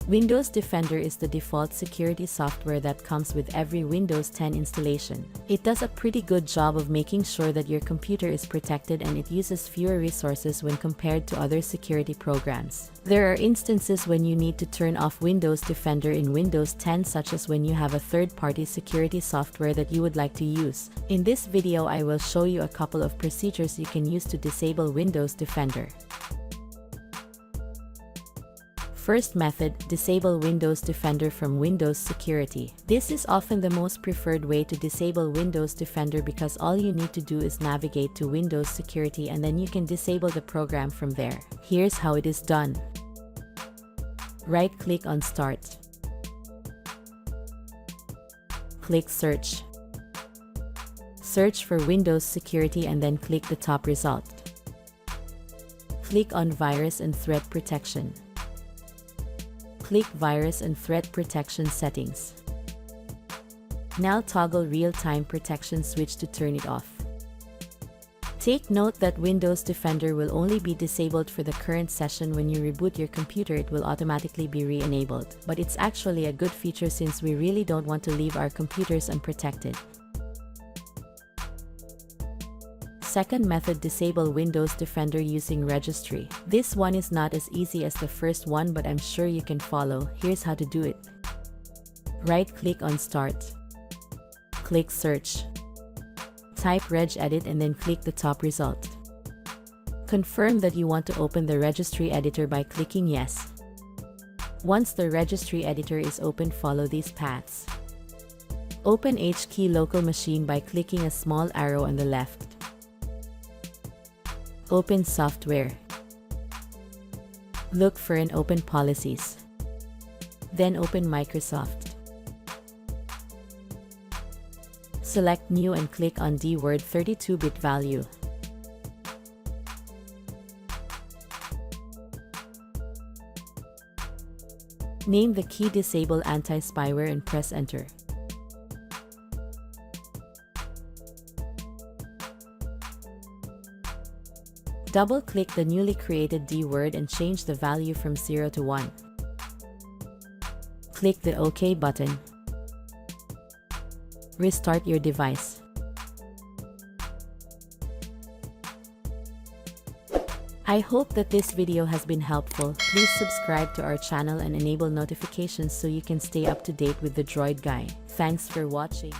Windows Defender is the default security software that comes with every Windows 10 installation. It does a pretty good job of making sure that your computer is protected, and it uses fewer resources when compared to other security programs. There are instances when you need to turn off Windows Defender in Windows 10, such as when you have a third-party security software that you would like to use. In this video, I will show you a couple of procedures you can use to disable Windows Defender. First method, disable Windows Defender from Windows Security. This is often the most preferred way to disable Windows Defender because all you need to do is navigate to Windows Security and then you can disable the program from there. Here's how it is done. Right-click on Start. Click Search. Search for Windows Security and then click the top result. Click on Virus and Threat Protection. Click Virus and Threat Protection Settings. Now toggle Real-Time Protection switch to turn it off. Take note that Windows Defender will only be disabled for the current session. When you reboot your computer, it will automatically be re-enabled. But it's actually a good feature since we really don't want to leave our computers unprotected. Second method, disable Windows Defender using Registry. This one is not as easy as the first one, but I'm sure you can follow. Here's how to do it. Right-click on Start. Click Search. Type Regedit and then click the top result. Confirm that you want to open the Registry Editor by clicking Yes. Once the Registry Editor is open, follow these paths. Open HKey Local Machine by clicking a small arrow on the left. Open Software. Look for and open Policies. Then open Microsoft. Select New and click on D-Word 32-bit value. Name the key Disable Anti-Spyware and press Enter. Double-click the newly created D-Word and change the value from 0 to 1. Click the OK button. Restart your device. I hope that this video has been helpful. Please subscribe to our channel and enable notifications so you can stay up to date with the Droid Guy. Thanks for watching.